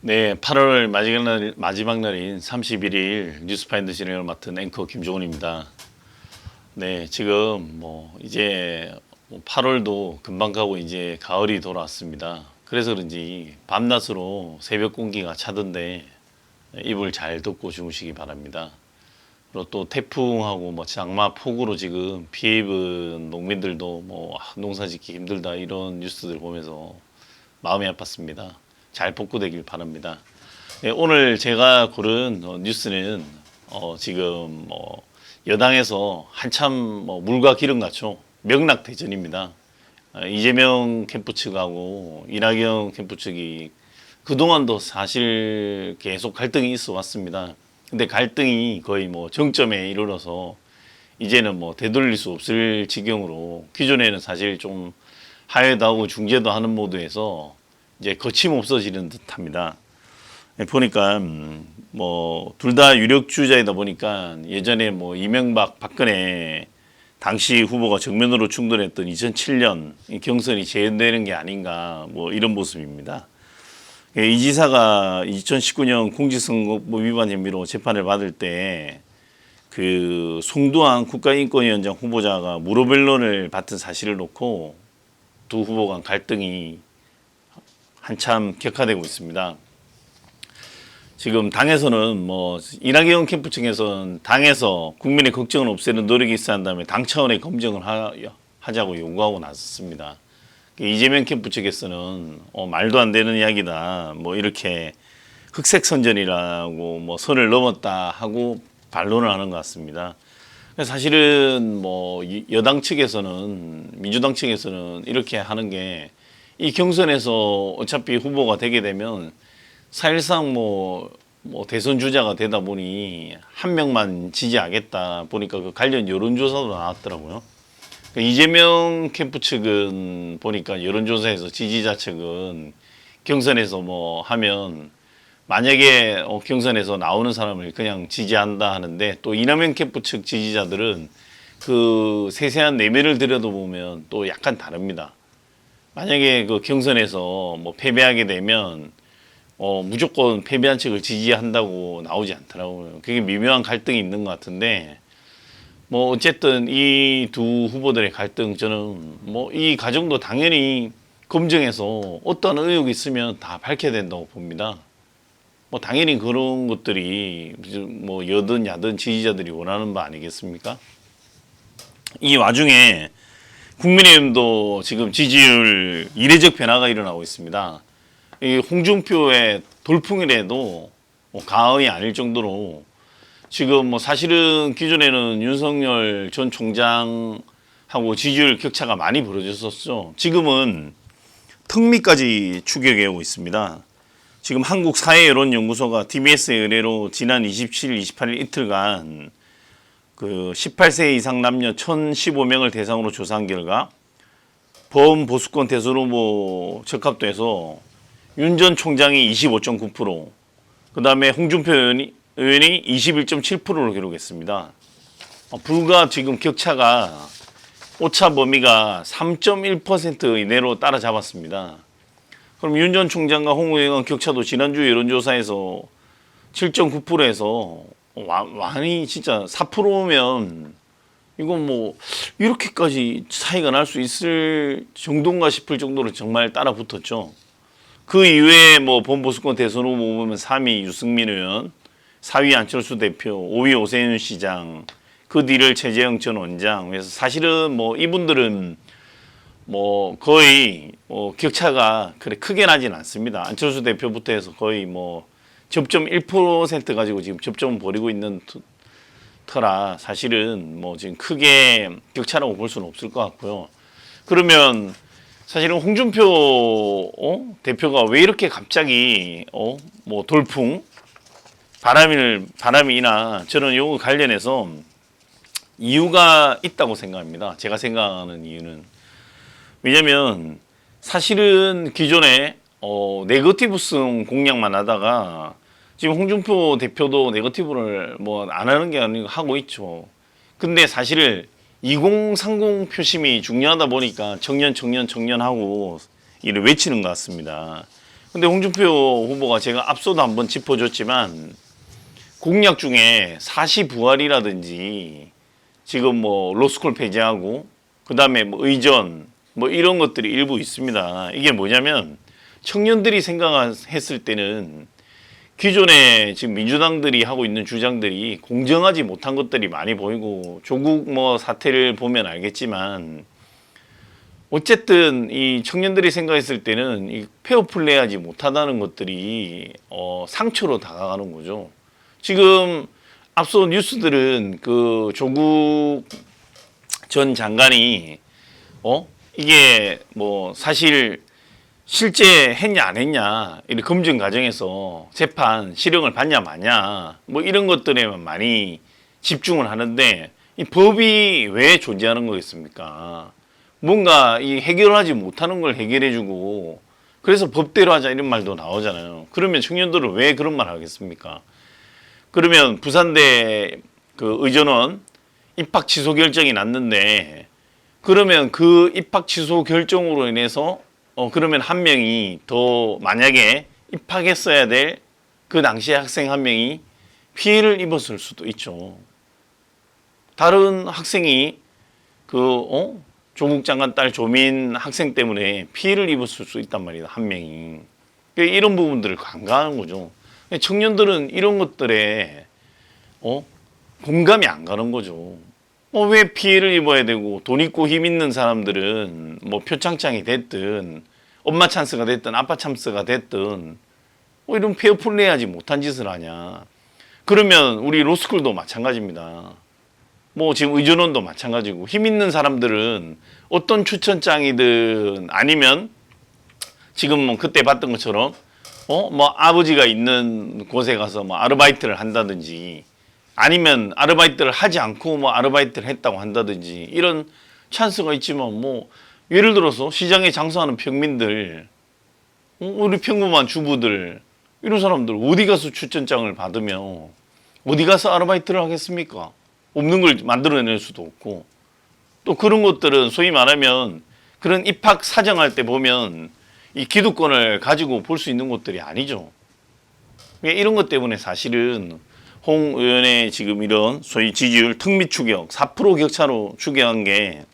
네, 8월 마지막 날인 31일 뉴스파인드 진행을 맡은 앵커 김종훈입니다. 네, 지금 이제 8월도 금방 가고 이제 가을이 돌아왔습니다. 그래서 그런지 밤낮으로 새벽 공기가 차던데 이불 잘 덮고 주무시기 바랍니다. 그리고 또 태풍하고 장마 폭우로 지금 피해 입은 농민들도 농사 짓기 힘들다 이런 뉴스들 보면서 마음이 아팠습니다. 잘 복구되길 바랍니다. 네, 오늘 제가 고른 뉴스는 지금 여당에서 한참 물과 기름 같죠. 명락 대전입니다. 이재명 캠프 측하고 이낙연 캠프 측이 그동안도 사실 계속 갈등이 있어 왔습니다. 근데 갈등이 거의 정점에 이르러서 이제는 되돌릴 수 없을 지경으로 기존에는 사실 좀 하회도 하고 중재도 하는 모드에서 이제 거침없어지는 듯합니다. 보니까 둘 다 유력 주자이다 보니까 예전에 이명박 박근혜 당시 후보가 정면으로 충돌했던 2007년 경선이 재현되는 게 아닌가 이런 모습입니다. 이 지사가 2019년 공직선거법 위반 혐의로 재판을 받을 때 그 송두환 국가인권위원장 후보자가 무료 변론을 받은 사실을 놓고 두 후보 간 갈등이 한참 격화되고 있습니다. 지금 당에서는 이낙연 캠프 측에서는 당에서 국민의 걱정을 없애는 노력이 있어야 한다며 당 차원의 검증을 하자고 요구하고 나섰습니다. 이재명 캠프 측에서는 말도 안 되는 이야기다 이렇게 흑색선전이라고 선을 넘었다 하고 반론을 하는 것 같습니다. 사실은 여당 측에서는 민주당 측에서는 이렇게 하는 게 이 경선에서 어차피 후보가 되게 되면 사실상 대선 주자가 되다 보니 한 명만 지지하겠다 보니까 그 관련 여론조사도 나왔더라고요. 이재명 캠프 측은 보니까 여론조사에서 지지자 측은 경선에서 하면 만약에 경선에서 나오는 사람을 그냥 지지한다 하는데 또 이낙연 캠프 측 지지자들은 그 세세한 내면을 들여다보면 또 약간 다릅니다. 만약에 그 경선에서 패배하게 되면 무조건 패배한 측을 지지한다고 나오지 않더라고요. 그게 미묘한 갈등이 있는 것 같은데 어쨌든 이 두 후보들의 갈등 저는 이 과정도 당연히 검증해서 어떤 의혹이 있으면 다 밝혀야 된다고 봅니다. 당연히 그런 것들이 여든 야든 지지자들이 원하는 바 아니겠습니까? 이 와중에 국민의힘도 지금 지지율 이례적 변화가 일어나고 있습니다. 이 홍준표의 돌풍이라도 과언이 아닐 정도로 지금 사실은 기존에는 윤석열 전 총장하고 지지율 격차가 많이 벌어졌었죠. 지금은 턱 밑까지 추격해 오고 있습니다. 지금 한국사회여론연구소가 TBS의 의뢰로 지난 27일, 28일 이틀간 그 18세 이상 남녀 1,015명을 대상으로 조사한 결과 범보수권 대선 후보 적합도에서 윤 전 총장이 25.9%, 그 다음에 홍준표 의원이 21.7%를 기록했습니다. 불과 지금 격차가 오차 범위가 3.1% 이내로 따라잡았습니다. 그럼 윤 전 총장과 홍 의원 격차도 지난주 여론조사에서 7.9%에서 많이 진짜 4%면 이건 이렇게까지 차이가 날 수 있을 정도인가 싶을 정도로 정말 따라 붙었죠. 그 이외에 범보수권 대선 후보 보면 3위 유승민 의원, 4위 안철수 대표, 5위 오세훈 시장, 그 뒤를 최재형 전 원장. 그래서 사실은 이분들은 거의 격차가 그래 크게 나진 않습니다. 안철수 대표부터 해서 거의 접점 1% 가지고 지금 접점을 벌이고 있는 터라 사실은 지금 크게 격차라고 볼 수는 없을 것 같고요. 그러면 사실은 홍준표 대표가 왜 이렇게 갑자기 돌풍 바람이나 저는 이거 관련해서 이유가 있다고 생각합니다. 제가 생각하는 이유는 왜냐면 사실은 기존에 네거티브성 공약만 하다가 지금 홍준표 대표도 네거티브를 안 하는 게 아니고 하고 있죠. 근데 사실 2030 표심이 중요하다 보니까 청년 하고 이를 외치는 것 같습니다. 근데 홍준표 후보가 제가 앞서도 한번 짚어줬지만 공약 중에 사시부활이라든지 지금 뭐 로스쿨 폐지하고 그다음에 뭐 의전 뭐 이런 것들이 일부 있습니다. 이게 뭐냐면 청년들이 생각했을 때는 기존에 지금 민주당들이 하고 있는 주장들이 공정하지 못한 것들이 많이 보이고 조국 뭐 사태를 보면 알겠지만 어쨌든 이 청년들이 생각했을 때는 이 페어플레이하지 못하다는 것들이 상처로 다가가는 거죠. 지금 앞서 뉴스들은 그 조국 전 장관이 이게 뭐 사실 실제 했냐 안 했냐 이 검증 과정에서 재판 실형을 받냐 마냐 뭐 이런 것들에만 많이 집중을 하는데 이 법이 왜 존재하는 거겠습니까? 뭔가 이 해결하지 못하는 걸 해결해주고 그래서 법대로 하자 이런 말도 나오잖아요. 그러면 청년들은 왜 그런 말 하겠습니까? 그러면 부산대 그 의전원 입학 취소 결정이 났는데 그러면 그 입학 취소 결정으로 인해서 그러면 한 명이 더 만약에 입학했어야 될 그 당시에 학생 한 명이 피해를 입었을 수도 있죠. 다른 학생이 조국 장관 딸 조민 학생 때문에 피해를 입었을 수 있단 말이다. 한 명이. 이런 부분들을 간과하는 거죠. 청년들은 이런 것들에 공감이 안 가는 거죠. 왜 피해를 입어야 되고 돈 있고 힘 있는 사람들은 뭐 표창장이 됐든 엄마 찬스가 됐든 아빠 찬스가 됐든 이런 페어플레이하지 못한 짓을 하냐. 그러면 우리 로스쿨도 마찬가지입니다. 뭐 지금 의전원도 마찬가지고 힘 있는 사람들은 어떤 추천장이든 아니면 지금 뭐 그때 봤던 것처럼 뭐 아버지가 있는 곳에 가서 뭐 아르바이트를 한다든지 아니면 아르바이트를 하지 않고 뭐 아르바이트를 했다고 한다든지 이런 찬스가 있지만 뭐 예를 들어서 시장에 장사하는 평민들 우리 평범한 주부들 이런 사람들 어디 가서 추천장을 받으며 어디 가서 아르바이트를 하겠습니까? 없는 걸 만들어낼 수도 없고 또 그런 것들은 소위 말하면 그런 입학 사정할 때 보면 이 기득권을 가지고 볼 수 있는 것들이 아니죠. 이런 것 때문에 사실은 홍 의원의 지금 이런 소위 지지율 특미 추격 4% 격차로 추격한 게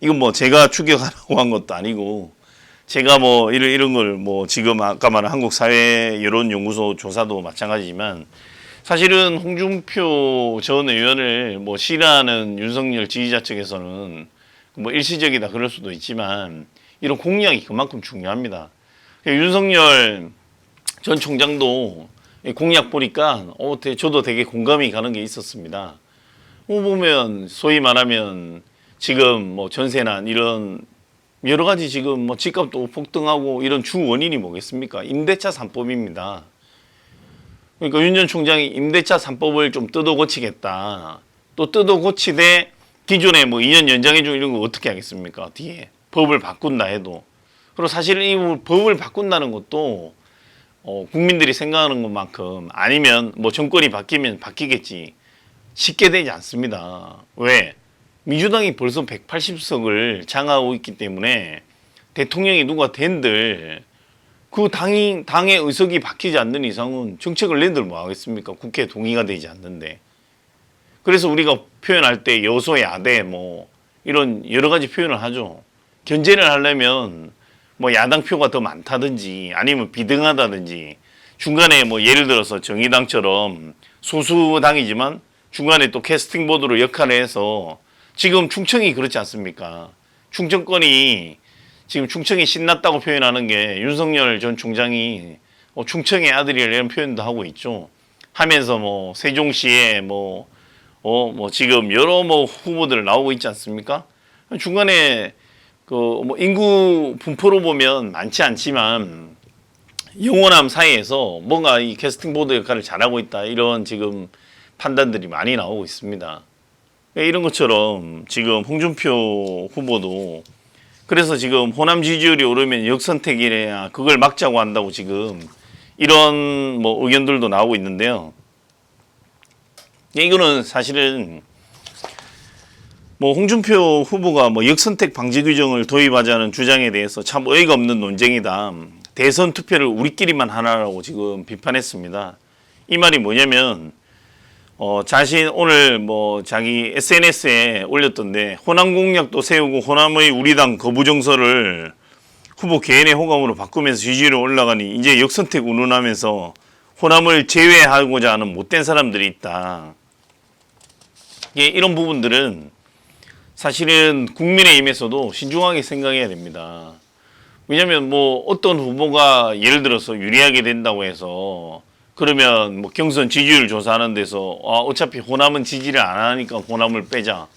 이건 뭐 제가 추격하라고 한 것도 아니고 제가 뭐 이런 걸 뭐 지금 아까 말한 한국사회여론연구소 조사도 마찬가지지만 사실은 홍준표 전 의원을 뭐 싫어하는 윤석열 지지자 측에서는 뭐 일시적이다 그럴 수도 있지만 이런 공약이 그만큼 중요합니다. 윤석열 전 총장도 공약 보니까 저도 되게 공감이 가는 게 있었습니다. 보면 소위 말하면 지금 뭐 전세난 이런 여러 가지 지금 뭐 집값도 폭등하고 이런 주 원인이 뭐겠습니까? 임대차 3법입니다. 그러니까 윤 전 총장이 임대차 3법을 좀 뜯어 고치겠다. 또 뜯어 고치되 기존에 뭐 2년 연장해 주고 이런 거 어떻게 하겠습니까? 뒤에 법을 바꾼다 해도. 그리고 사실 이 법을 바꾼다는 것도 국민들이 생각하는 것만큼 아니면 뭐 정권이 바뀌면 바뀌겠지 쉽게 되지 않습니다. 왜? 민주당이 벌써 180석을 장악하고 있기 때문에 대통령이 누가 된들 그 당의 의석이 바뀌지 않는 이상은 정책을 내들 뭐 하겠습니까? 국회 동의가 되지 않는데. 그래서 우리가 표현할 때 여소야대 뭐 이런 여러 가지 표현을 하죠. 견제를 하려면 뭐 야당 표가 더 많다든지 아니면 비등하다든지 중간에 뭐 예를 들어서 정의당처럼 소수당이지만 중간에 또 캐스팅 보드로 역할을 해서 지금 충청이 그렇지 않습니까? 충청권이 지금 충청이 신났다고 표현하는 게 윤석열 전 총장이 충청의 아들이라는 이런 표현도 하고 있죠. 하면서 뭐 세종시에 뭐 지금 여러 뭐 후보들 나오고 있지 않습니까? 중간에 그 뭐 인구 분포로 보면 많지 않지만 영호남 사이에서 뭔가 이 캐스팅 보드 역할을 잘하고 있다 이런 지금 판단들이 많이 나오고 있습니다. 이런 것처럼 지금 홍준표 후보도 그래서 지금 호남 지지율이 오르면 역선택이래야 그걸 막자고 한다고 지금 이런 뭐 의견들도 나오고 있는데요. 이거는 사실은 뭐 홍준표 후보가 뭐 역선택 방지 규정을 도입하자는 주장에 대해서 참 어이가 없는 논쟁이다. 대선 투표를 우리끼리만 하라고 지금 비판했습니다. 이 말이 뭐냐면 자신 오늘 뭐 자기 SNS에 올렸던데 호남 공약도 세우고 호남의 우리 당 거부 정서를 후보 개인의 호감으로 바꾸면서 지지율이 올라가니 이제 역선택 운운하면서 호남을 제외하고자 하는 못된 사람들이 있다. 이런 부분들은 사실은 국민의힘에서도 신중하게 생각해야 됩니다. 왜냐하면 뭐 어떤 후보가 예를 들어서 유리하게 된다고 해서 그러면 뭐 경선 지지율 조사하는 데서 어차피 호남은 지지를 안 하니까 호남을 빼자.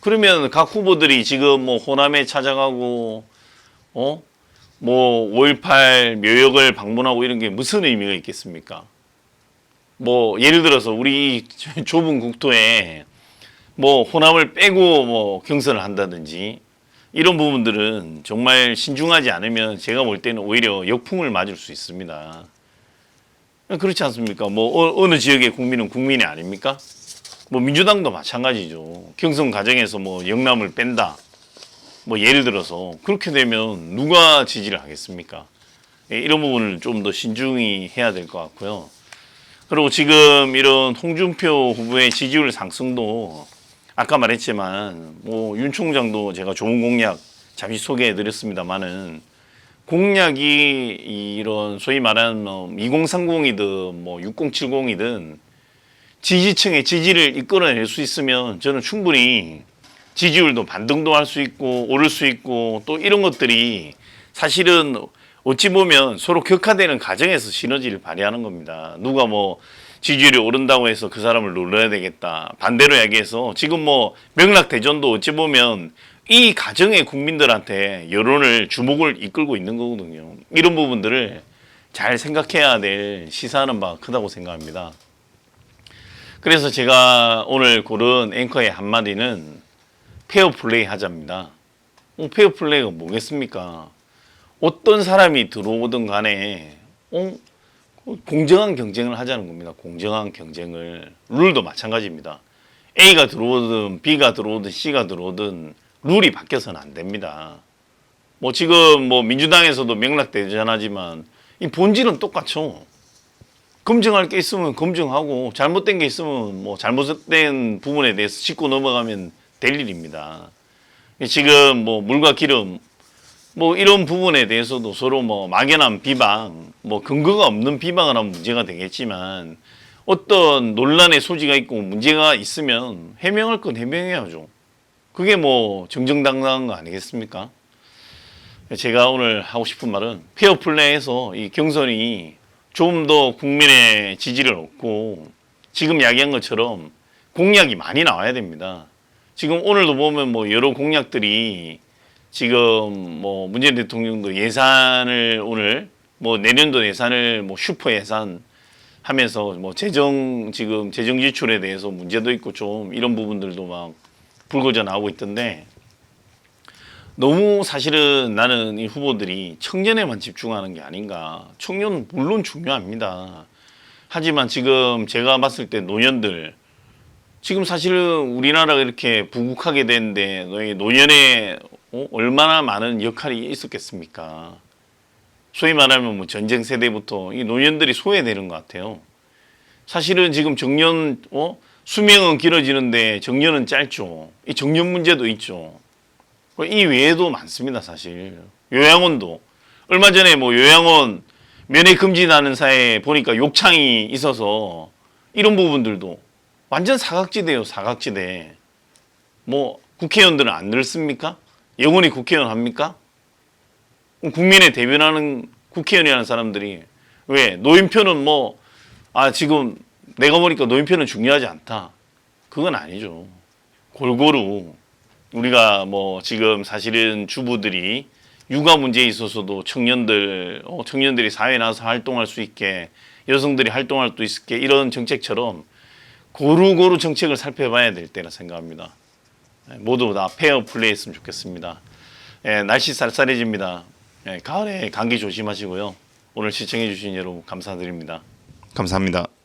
그러면 각 후보들이 지금 뭐 호남에 찾아가고 뭐 5.18 묘역을 방문하고 이런 게 무슨 의미가 있겠습니까? 뭐 예를 들어서 우리 좁은 국토에 뭐 호남을 빼고 뭐 경선을 한다든지 이런 부분들은 정말 신중하지 않으면 제가 볼 때는 오히려 역풍을 맞을 수 있습니다. 그렇지 않습니까? 뭐 어느 지역의 국민은 국민이 아닙니까? 뭐 민주당도 마찬가지죠. 경선 과정에서 뭐 영남을 뺀다. 뭐 예를 들어서 그렇게 되면 누가 지지를 하겠습니까? 이런 부분을 좀 더 신중히 해야 될 것 같고요. 그리고 지금 이런 홍준표 후보의 지지율 상승도 아까 말했지만 뭐 윤 총장도 제가 좋은 공약 잠시 소개해 드렸습니다만은 공약이 이런 소위 말하는 2030이든 뭐 6070이든 지지층의 지지를 이끌어낼 수 있으면 저는 충분히 지지율도 반등도 할 수 있고 오를 수 있고 또 이런 것들이 사실은 어찌 보면 서로 격화되는 과정에서 시너지를 발휘하는 겁니다. 누가 뭐 지지율이 오른다고 해서 그 사람을 눌러야 되겠다. 반대로 이야기해서 지금 뭐 명락대전도 어찌 보면 이 가정의 국민들한테 여론을 주목을 이끌고 있는 거거든요. 이런 부분들을 잘 생각해야 될 시사하는 바가 크다고 생각합니다. 그래서 제가 오늘 고른 앵커의 한마디는 페어플레이 하자입니다. 페어플레이가 뭐겠습니까? 어떤 사람이 들어오든 간에 공정한 경쟁을 하자는 겁니다. 공정한 경쟁을. 룰도 마찬가지입니다. A가 들어오든 B가 들어오든 C가 들어오든 룰이 바뀌어서는 안 됩니다. 뭐 지금 뭐 민주당에서도 명락대전하지만 이 본질은 똑같죠. 검증할 게 있으면 검증하고 잘못된 게 있으면 뭐 잘못된 부분에 대해서 짚고 넘어가면 될 일입니다. 지금 뭐 물과 기름 뭐 이런 부분에 대해서도 서로 뭐 막연한 비방, 뭐 근거가 없는 비방을 하면 문제가 되겠지만 어떤 논란의 소지가 있고 문제가 있으면 해명할 건 해명해야죠. 그게 뭐 정정당당한 거 아니겠습니까? 제가 오늘 하고 싶은 말은 페어플레이에서 이 경선이 좀 더 국민의 지지를 얻고 지금 이야기한 것처럼 공약이 많이 나와야 됩니다. 지금 오늘도 보면 뭐 여러 공약들이 지금 뭐 문재인 대통령도 예산을 오늘 뭐 내년도 예산을 뭐 슈퍼 예산 하면서 뭐 지금 재정 지출에 대해서 문제도 있고 좀 이런 부분들도 막 불거져 나오고 있던데 너무 사실은 나는 이 후보들이 청년에만 집중하는 게 아닌가. 청년은 물론 중요합니다. 하지만 지금 제가 봤을 때 노년들 지금 사실은 우리나라가 이렇게 부국하게 됐는데 노년에 얼마나 많은 역할이 있었겠습니까? 소위 말하면 뭐 전쟁 세대부터 이 노년들이 소외되는 것 같아요. 사실은 지금 정년 수명은 길어지는데 정년은 짧죠. 이 정년 문제도 있죠. 이 외에도 많습니다, 사실. 요양원도 얼마 전에 뭐 요양원 면회 금지 나는 사회에 보니까 욕창이 있어서 이런 부분들도 완전 사각지대예요, 사각지대. 뭐 국회의원들은 안 늙습니까? 영원히 국회의원 합니까? 국민의 대변하는 국회의원이라는 사람들이 왜 노인표는 뭐 지금 내가 보니까 노인표는 중요하지 않다. 그건 아니죠. 골고루 우리가 뭐 지금 사실은 주부들이 육아 문제에 있어서도 청년들이 사회에 나와서 활동할 수 있게 여성들이 활동할 수 있게 이런 정책처럼 고루고루 정책을 살펴봐야 될 때라 생각합니다. 모두 다 페어 플레이 했으면 좋겠습니다. 날씨 쌀쌀해집니다. 가을에 감기 조심하시고요. 오늘 시청해 주신 여러분 감사드립니다. 감사합니다.